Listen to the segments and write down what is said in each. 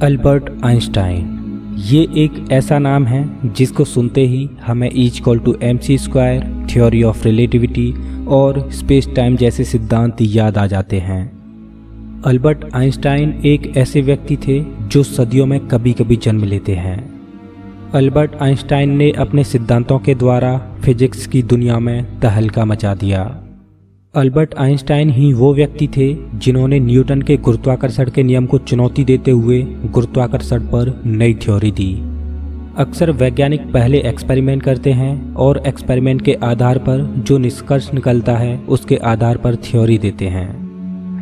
Albert Einstein ये एक ऐसा नाम है जिसको सुनते ही हमें E=mc² थ्योरी ऑफ रिलेटिविटी और स्पेस टाइम जैसे सिद्धांत याद आ जाते हैं। अल्बर्ट आइंस्टाइन एक ऐसे व्यक्ति थे जो सदियों में कभी कभी जन्म लेते हैं। अल्बर्ट आइंस्टाइन ने अपने सिद्धांतों के द्वारा फिजिक्स की दुनिया में तहलका मचा दिया। अल्बर्ट आइंस्टाइन ही वो व्यक्ति थे जिन्होंने न्यूटन के गुरुत्वाकर्षण के नियम को चुनौती देते हुए गुरुत्वाकर्षण पर नई थ्योरी दी। अक्सर वैज्ञानिक पहले एक्सपेरिमेंट करते हैं और एक्सपेरिमेंट के आधार पर जो निष्कर्ष निकलता है उसके आधार पर थ्योरी देते हैं।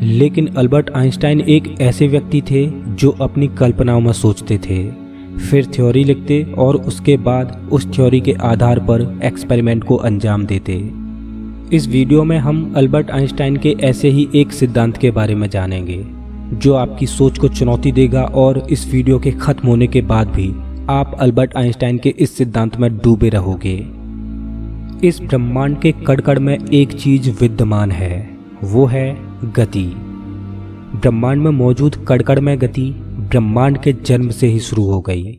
लेकिन अल्बर्ट आइंस्टाइन एक ऐसे व्यक्ति थे जो अपनी कल्पनाओं में सोचते थे, फिर थ्योरी लिखते और उसके बाद उस थ्योरी के आधार पर एक्सपेरिमेंट को अंजाम देते। इस वीडियो में हम अल्बर्ट आइंस्टाइन के ऐसे ही एक सिद्धांत के बारे में जानेंगे जो आपकी सोच को चुनौती देगा और इस वीडियो के खत्म होने के बाद भी आप अल्बर्ट आइंस्टाइन के इस सिद्धांत में डूबे रहोगे। इस ब्रह्मांड के कण-कण में एक चीज विद्यमान है, वो है गति। ब्रह्मांड में मौजूद कण-कण में गति ब्रह्मांड के जन्म से ही शुरू हो गई,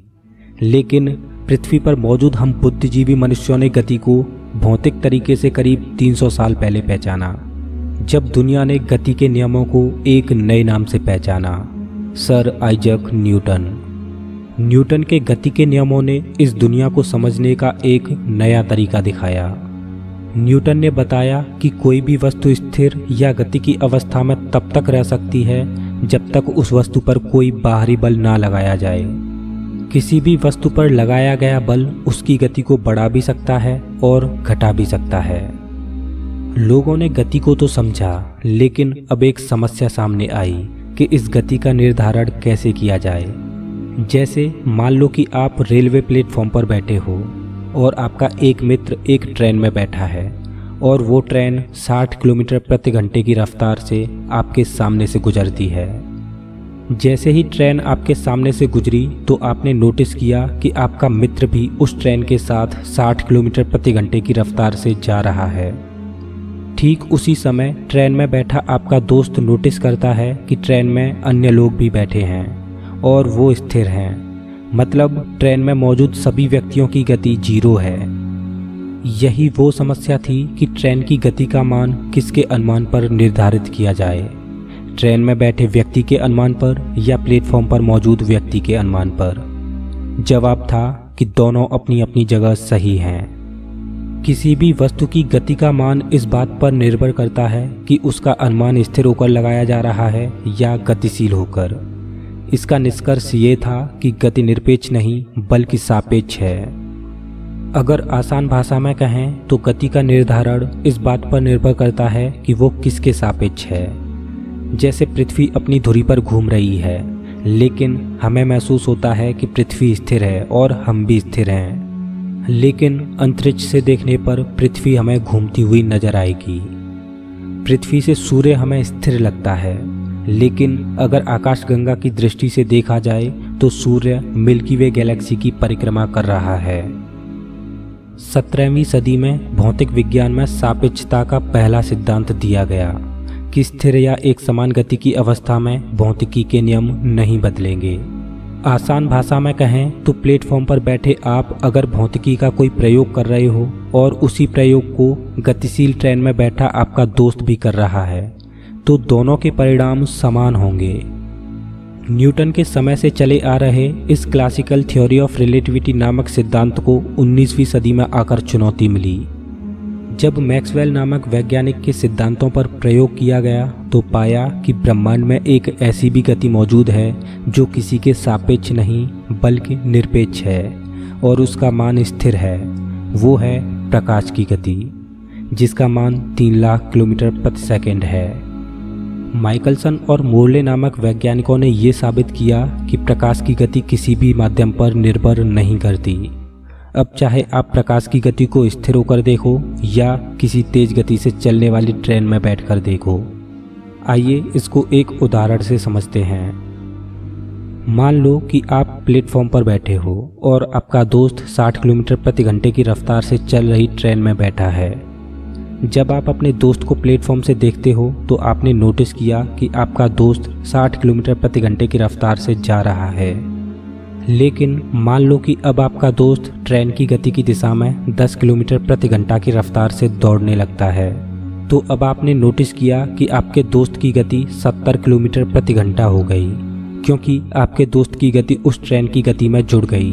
लेकिन पृथ्वी पर मौजूद हम बुद्धिजीवी मनुष्यों ने गति को भौतिक तरीके से करीब 300 साल पहले पहचाना, जब दुनिया ने गति के नियमों को एक नए नाम से पहचाना, सर आइजैक न्यूटन। न्यूटन के गति के नियमों ने इस दुनिया को समझने का एक नया तरीका दिखाया। न्यूटन ने बताया कि कोई भी वस्तु स्थिर या गति की अवस्था में तब तक रह सकती है जब तक उस वस्तु पर कोई बाहरी बल ना लगाया जाए। किसी भी वस्तु पर लगाया गया बल उसकी गति को बढ़ा भी सकता है और घटा भी सकता है। लोगों ने गति को तो समझा, लेकिन अब एक समस्या सामने आई कि इस गति का निर्धारण कैसे किया जाए। जैसे मान लो कि आप रेलवे प्लेटफॉर्म पर बैठे हो और आपका एक मित्र एक ट्रेन में बैठा है और वो ट्रेन 60 किलोमीटर प्रति घंटे की रफ्तार से आपके सामने से गुजरती है। जैसे ही ट्रेन आपके सामने से गुजरी तो आपने नोटिस किया कि आपका मित्र भी उस ट्रेन के साथ 60 किलोमीटर प्रति घंटे की रफ्तार से जा रहा है। ठीक उसी समय ट्रेन में बैठा आपका दोस्त नोटिस करता है कि ट्रेन में अन्य लोग भी बैठे हैं और वो स्थिर हैं, मतलब ट्रेन में मौजूद सभी व्यक्तियों की गति 0 है। यही वो समस्या थी कि ट्रेन की गति का मान किसके अनुमान पर निर्धारित किया जाए, ट्रेन में बैठे व्यक्ति के अनुमान पर या प्लेटफॉर्म पर मौजूद व्यक्ति के अनुमान पर। जवाब था कि दोनों अपनी अपनी जगह सही हैं। किसी भी वस्तु की गति का मान इस बात पर निर्भर करता है कि उसका अनुमान स्थिर होकर लगाया जा रहा है या गतिशील होकर। इसका निष्कर्ष ये था कि गति निरपेक्ष नहीं बल्कि सापेक्ष है। अगर आसान भाषा में कहें तो गति का निर्धारण इस बात पर निर्भर करता है कि वो किसके सापेक्ष है। जैसे पृथ्वी अपनी धुरी पर घूम रही है, लेकिन हमें महसूस होता है कि पृथ्वी स्थिर है और हम भी स्थिर हैं, लेकिन अंतरिक्ष से देखने पर पृथ्वी हमें घूमती हुई नजर आएगी। पृथ्वी से सूर्य हमें स्थिर लगता है, लेकिन अगर आकाशगंगा की दृष्टि से देखा जाए तो सूर्य मिल्की वे गैलेक्सी की परिक्रमा कर रहा है। 17वीं सदी में भौतिक विज्ञान में सापेक्षता का पहला सिद्धांत दिया गया कि स्थिर या एक समान गति की अवस्था में भौतिकी के नियम नहीं बदलेंगे। आसान भाषा में कहें तो प्लेटफॉर्म पर बैठे आप अगर भौतिकी का कोई प्रयोग कर रहे हो और उसी प्रयोग को गतिशील ट्रेन में बैठा आपका दोस्त भी कर रहा है, तो दोनों के परिणाम समान होंगे। न्यूटन के समय से चले आ रहे इस क्लासिकल थ्योरी ऑफ रिलेटिविटी नामक सिद्धांत को 19वीं सदी में आकर चुनौती मिली। जब मैक्सवेल नामक वैज्ञानिक के सिद्धांतों पर प्रयोग किया गया तो पाया कि ब्रह्मांड में एक ऐसी भी गति मौजूद है जो किसी के सापेक्ष नहीं बल्कि निरपेक्ष है और उसका मान स्थिर है। वो है प्रकाश की गति, जिसका मान 3 लाख किलोमीटर प्रति सेकंड है। माइकलसन और मोर्ले नामक वैज्ञानिकों ने ये साबित किया कि प्रकाश की गति किसी भी माध्यम पर निर्भर नहीं करती। अब चाहे आप प्रकाश की गति को स्थिर होकर देखो या किसी तेज गति से चलने वाली ट्रेन में बैठकर देखो। आइए इसको एक उदाहरण से समझते हैं। मान लो कि आप प्लेटफॉर्म पर बैठे हो और आपका दोस्त 60 किलोमीटर प्रति घंटे की रफ्तार से चल रही ट्रेन में बैठा है। जब आप अपने दोस्त को प्लेटफॉर्म से देखते हो तो आपने नोटिस किया कि आपका दोस्त 60 किलोमीटर प्रति घंटे की रफ्तार से जा रहा है। लेकिन मान लो कि अब आपका दोस्त ट्रेन की गति की दिशा में 10 किलोमीटर प्रति घंटा की रफ्तार से दौड़ने लगता है। तो अब आपने नोटिस किया कि आपके दोस्त की गति 70 किलोमीटर प्रति घंटा हो गई, क्योंकि आपके दोस्त की गति उस ट्रेन की गति में जुड़ गई।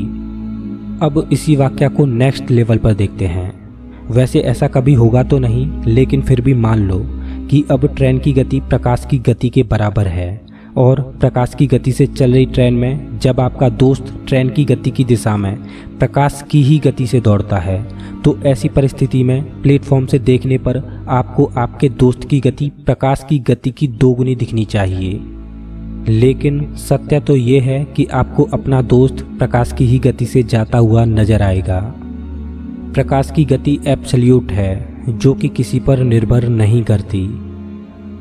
अब इसी वाक्य को नेक्स्ट लेवल पर देखते हैं। वैसे ऐसा कभी होगा तो नहीं, लेकिन फिर भी मान लो कि अब ट्रेन की गति प्रकाश की गति के बराबर है और प्रकाश की गति से चल रही ट्रेन में जब आपका दोस्त ट्रेन की गति की दिशा में प्रकाश की ही गति से दौड़ता है, तो ऐसी परिस्थिति में प्लेटफॉर्म से देखने पर आपको आपके दोस्त की गति प्रकाश की गति की दोगुनी दिखनी चाहिए। लेकिन सत्य तो ये है कि आपको अपना दोस्त प्रकाश की ही गति से जाता हुआ नजर आएगा। प्रकाश की गति एब्सोल्यूट है, जो कि किसी पर निर्भर नहीं करती।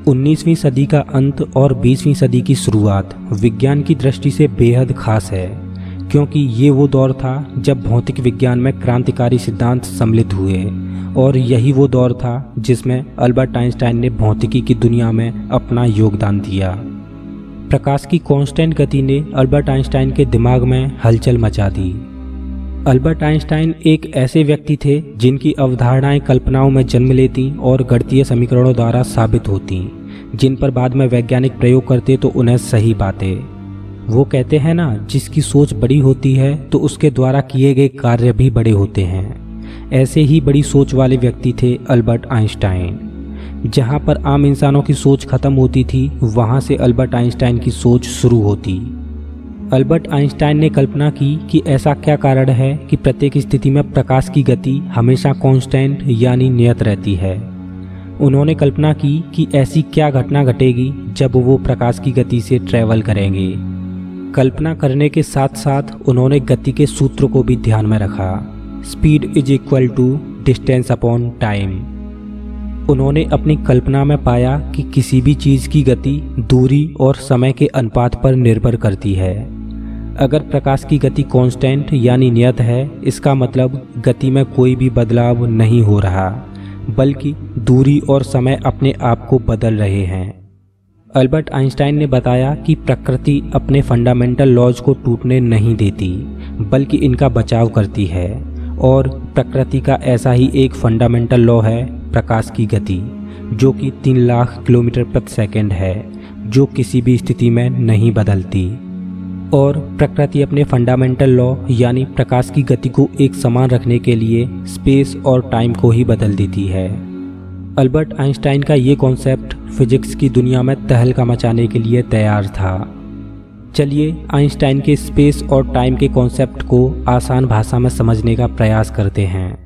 19वीं सदी का अंत और 20वीं सदी की शुरुआत विज्ञान की दृष्टि से बेहद खास है, क्योंकि ये वो दौर था जब भौतिक विज्ञान में क्रांतिकारी सिद्धांत सम्मिलित हुए, और यही वो दौर था जिसमें अल्बर्ट आइंस्टाइन ने भौतिकी की दुनिया में अपना योगदान दिया। प्रकाश की कांस्टेंट गति ने अल्बर्ट आइंस्टाइन के दिमाग में हलचल मचा दी। अल्बर्ट आइंस्टाइन एक ऐसे व्यक्ति थे जिनकी अवधारणाएं कल्पनाओं में जन्म लेती और गणितीय समीकरणों द्वारा साबित होती, जिन पर बाद में वैज्ञानिक प्रयोग करते तो उन्हें सही पाते। वो कहते हैं ना, जिसकी सोच बड़ी होती है तो उसके द्वारा किए गए कार्य भी बड़े होते हैं। ऐसे ही बड़ी सोच वाले व्यक्ति थे अल्बर्ट आइंस्टाइन। जहाँ पर आम इंसानों की सोच खत्म होती थी, वहाँ से अल्बर्ट आइंस्टाइन की सोच शुरू होती। अल्बर्ट आइंस्टाइन ने कल्पना की कि ऐसा क्या कारण है कि प्रत्येक स्थिति में प्रकाश की गति हमेशा कांस्टेंट यानी नियत रहती है। उन्होंने कल्पना की कि ऐसी क्या घटना घटेगी जब वो प्रकाश की गति से ट्रैवल करेंगे। कल्पना करने के साथ साथ उन्होंने गति के सूत्र को भी ध्यान में रखा। Speed is equal to distance upon time. उन्होंने अपनी कल्पना में पाया कि किसी भी चीज़ की गति दूरी और समय के अनुपात पर निर्भर करती है। अगर प्रकाश की गति कांस्टेंट यानी नियत है, इसका मतलब गति में कोई भी बदलाव नहीं हो रहा, बल्कि दूरी और समय अपने आप को बदल रहे हैं। अल्बर्ट आइंस्टाइन ने बताया कि प्रकृति अपने फंडामेंटल लॉज को टूटने नहीं देती, बल्कि इनका बचाव करती है, और प्रकृति का ऐसा ही एक फंडामेंटल लॉ है प्रकाश की गति, जो कि 3 लाख किलोमीटर प्रति सेकंड है, जो किसी भी स्थिति में नहीं बदलती। और प्रकृति अपने फंडामेंटल लॉ यानी प्रकाश की गति को एक समान रखने के लिए स्पेस और टाइम को ही बदल देती है। अल्बर्ट आइंस्टाइन का ये कॉन्सेप्ट फिजिक्स की दुनिया में तहलका मचाने के लिए तैयार था। चलिए आइंस्टाइन के स्पेस और टाइम के कॉन्सेप्ट को आसान भाषा में समझने का प्रयास करते हैं।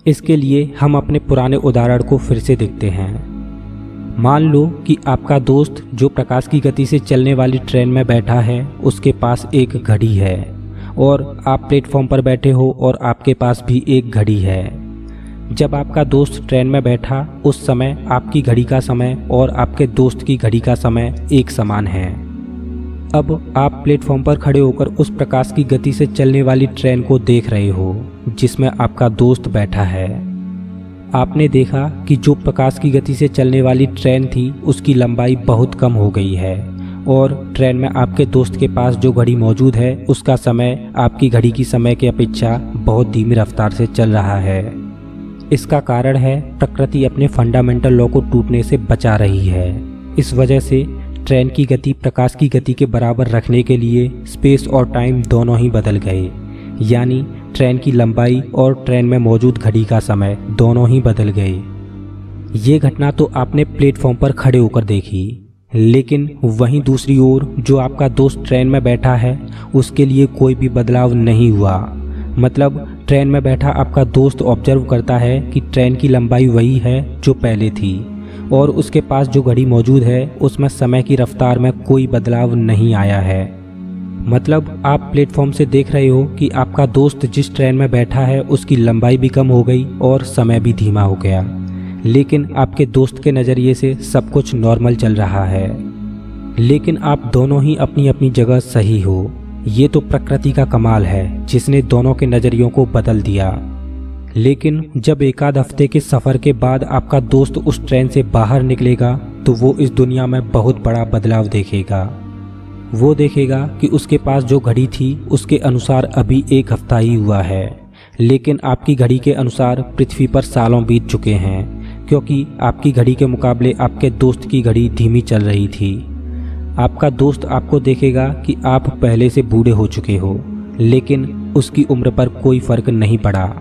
इसके लिए हम अपने पुराने उदाहरण को फिर से देखते हैं। मान लो कि आपका दोस्त जो प्रकाश की गति से चलने वाली ट्रेन में बैठा है, उसके पास एक घड़ी है, और आप प्लेटफॉर्म पर बैठे हो और आपके पास भी एक घड़ी है। जब आपका दोस्त ट्रेन में बैठा, उस समय आपकी घड़ी का समय और आपके दोस्त की घड़ी का समय एक समान है। अब आप प्लेटफॉर्म पर खड़े होकर उस प्रकाश की गति से चलने वाली ट्रेन को देख रहे हो जिसमें आपका दोस्त बैठा है। आपने देखा कि जो प्रकाश की गति से चलने वाली ट्रेन थी, उसकी लंबाई बहुत कम हो गई है, और ट्रेन में आपके दोस्त के पास जो घड़ी मौजूद है, उसका समय आपकी घड़ी की समय की अपेक्षा बहुत धीमी रफ्तार से चल रहा है। इसका कारण है प्रकृति अपने फंडामेंटल लॉ को टूटने से बचा रही है। इस वजह से ट्रेन की गति प्रकाश की गति के बराबर रखने के लिए स्पेस और टाइम दोनों ही बदल गए, यानी ट्रेन की लंबाई और ट्रेन में मौजूद घड़ी का समय दोनों ही बदल गए। ये घटना तो आपने प्लेटफॉर्म पर खड़े होकर देखी, लेकिन वहीं दूसरी ओर जो आपका दोस्त ट्रेन में बैठा है, उसके लिए कोई भी बदलाव नहीं हुआ। मतलब ट्रेन में बैठा आपका दोस्त ऑब्जर्व करता है कि ट्रेन की लंबाई वही है जो पहले थी, और उसके पास जो घड़ी मौजूद है उसमें समय की रफ्तार में कोई बदलाव नहीं आया है। मतलब आप प्लेटफॉर्म से देख रहे हो कि आपका दोस्त जिस ट्रेन में बैठा है उसकी लंबाई भी कम हो गई और समय भी धीमा हो गया, लेकिन आपके दोस्त के नज़रिए से सब कुछ नॉर्मल चल रहा है। लेकिन आप दोनों ही अपनी अपनी जगह सही हो। ये तो प्रकृति का कमाल है जिसने दोनों के नज़रियों को बदल दिया। लेकिन जब एक आध हफ्ते के सफ़र के बाद आपका दोस्त उस ट्रेन से बाहर निकलेगा तो वो इस दुनिया में बहुत बड़ा बदलाव देखेगा। वो देखेगा कि उसके पास जो घड़ी थी उसके अनुसार अभी एक हफ्ता ही हुआ है, लेकिन आपकी घड़ी के अनुसार पृथ्वी पर सालों बीत चुके हैं, क्योंकि आपकी घड़ी के मुकाबले आपके दोस्त की घड़ी धीमी चल रही थी। आपका दोस्त आपको देखेगा कि आप पहले से बूढ़े हो चुके हो, लेकिन उसकी उम्र पर कोई फर्क नहीं पड़ा।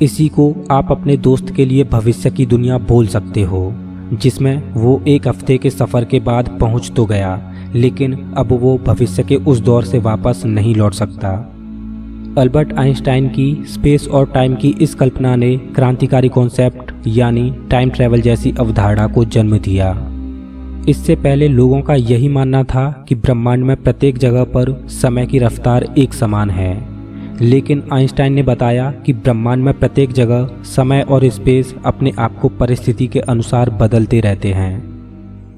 इसी को आप अपने दोस्त के लिए भविष्य की दुनिया बोल सकते हो, जिसमें वो एक हफ्ते के सफ़र के बाद पहुंच तो गया, लेकिन अब वो भविष्य के उस दौर से वापस नहीं लौट सकता। अल्बर्ट आइंस्टाइन की स्पेस और टाइम की इस कल्पना ने क्रांतिकारी कॉन्सेप्ट यानी टाइम ट्रैवल जैसी अवधारणा को जन्म दिया। इससे पहले लोगों का यही मानना था कि ब्रह्मांड में प्रत्येक जगह पर समय की रफ्तार एक समान है, लेकिन आइंस्टाइन ने बताया कि ब्रह्मांड में प्रत्येक जगह समय और स्पेस अपने आप को परिस्थिति के अनुसार बदलते रहते हैं।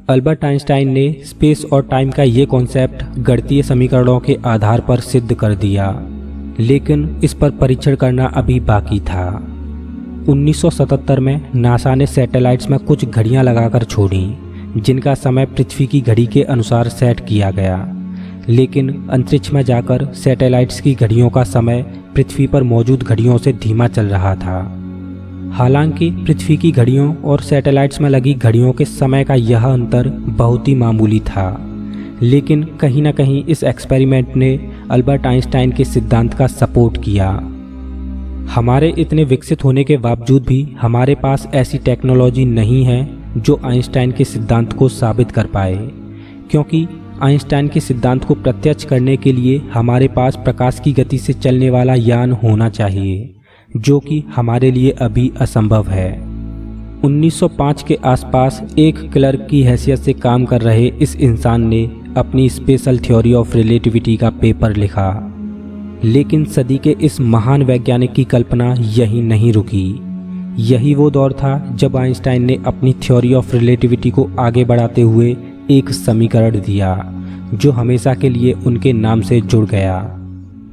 अल्बर्ट आइंस्टाइन ने स्पेस और टाइम का ये कॉन्सेप्ट गणितीय समीकरणों के आधार पर सिद्ध कर दिया, लेकिन इस पर परीक्षण करना अभी बाकी था। 1977 में नासा ने सैटेलाइट्स में कुछ घड़ियां लगाकर छोड़ी, जिनका समय पृथ्वी की घड़ी के अनुसार सेट किया गया, लेकिन अंतरिक्ष में जाकर सैटेलाइट्स की घड़ियों का समय पृथ्वी पर मौजूद घड़ियों से धीमा चल रहा था। हालांकि पृथ्वी की घड़ियों और सैटेलाइट्स में लगी घड़ियों के समय का यह अंतर बहुत ही मामूली था, लेकिन कहीं ना कहीं इस एक्सपेरिमेंट ने अल्बर्ट आइंस्टाइन के सिद्धांत का सपोर्ट किया। हमारे इतने विकसित होने के बावजूद भी हमारे पास ऐसी टेक्नोलॉजी नहीं है जो आइंस्टाइन के सिद्धांत को साबित कर पाए, क्योंकि आइंस्टाइन के सिद्धांत को प्रत्यक्ष करने के लिए हमारे पास प्रकाश की गति से चलने वाला यान होना चाहिए, जो कि हमारे लिए अभी असंभव है। 1905 के आसपास एक क्लर्क की हैसियत से काम कर रहे इस इंसान ने अपनी स्पेशल थ्योरी ऑफ रिलेटिविटी का पेपर लिखा, लेकिन सदी के इस महान वैज्ञानिक की कल्पना यहीं नहीं रुकी। यही वो दौर था जब आइंस्टाइन ने अपनी थ्योरी ऑफ रिलेटिविटी को आगे बढ़ाते हुए एक समीकरण दिया जो हमेशा के लिए उनके नाम से जुड़ गया।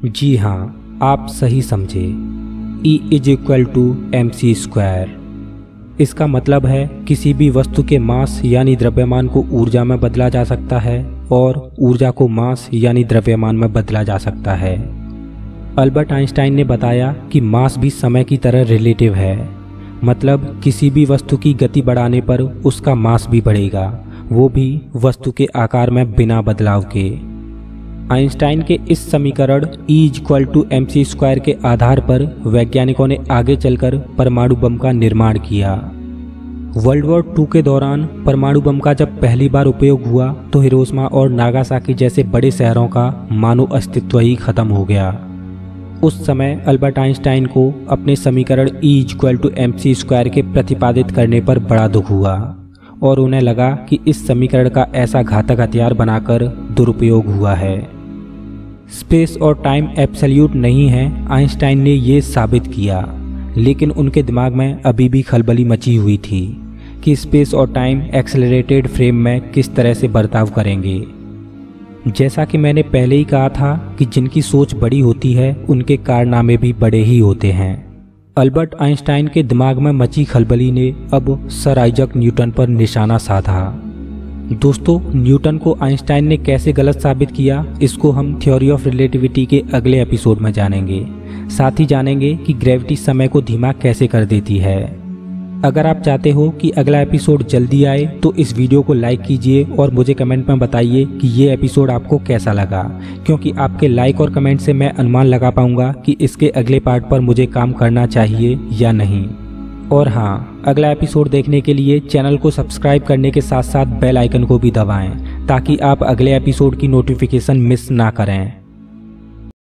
जी हाँ, आप सही समझे, E = mc²। इसका मतलब है किसी भी वस्तु के मास यानी द्रव्यमान को ऊर्जा में बदला जा सकता है और ऊर्जा को मास यानी द्रव्यमान में बदला जा सकता है। अल्बर्ट आइंस्टाइन ने बताया कि मास भी समय की तरह रिलेटिव है, मतलब किसी भी वस्तु की गति बढ़ाने पर उसका मास भी बढ़ेगा, वो भी वस्तु के आकार में बिना बदलाव के। आइंस्टाइन के इस समीकरण E = mc² के आधार पर वैज्ञानिकों ने आगे चलकर परमाणु बम का निर्माण किया। वर्ल्ड वॉर 2 के दौरान परमाणु बम का जब पहली बार उपयोग हुआ तो हिरोशिमा और नागासाकी जैसे बड़े शहरों का मानव अस्तित्व ही खत्म हो गया। उस समय अल्बर्ट आइंस्टाइन को अपने समीकरण E = mc² के प्रतिपादित करने पर बड़ा दुख हुआ और उन्हें लगा कि इस समीकरण का ऐसा घातक हथियार बनाकर दुरुपयोग हुआ है। स्पेस और टाइम एब्सोल्यूट नहीं है, आइंस्टाइन ने ये साबित किया, लेकिन उनके दिमाग में अभी भी खलबली मची हुई थी कि स्पेस और टाइम एक्सेलरेटेड फ्रेम में किस तरह से बर्ताव करेंगे। जैसा कि मैंने पहले ही कहा था कि जिनकी सोच बड़ी होती है उनके कारनामे भी बड़े ही होते हैं। अल्बर्ट आइंस्टाइन के दिमाग में मची खलबली ने अब सर आइजक न्यूटन पर निशाना साधा। दोस्तों, न्यूटन को आइंस्टाइन ने कैसे गलत साबित किया, इसको हम थ्योरी ऑफ रिलेटिविटी के अगले एपिसोड में जानेंगे। साथ ही जानेंगे कि ग्रेविटी समय को धीमा कैसे कर देती है। अगर आप चाहते हो कि अगला एपिसोड जल्दी आए तो इस वीडियो को लाइक कीजिए और मुझे कमेंट में बताइए कि ये एपिसोड आपको कैसा लगा, क्योंकि आपके लाइक और कमेंट से मैं अनुमान लगा पाऊंगा कि इसके अगले पार्ट पर मुझे काम करना चाहिए या नहीं। और हाँ, अगला एपिसोड देखने के लिए चैनल को सब्सक्राइब करने के साथ साथ बेल आइकन को भी दबाएं ताकि आप अगले एपिसोड की नोटिफिकेशन मिस ना करें।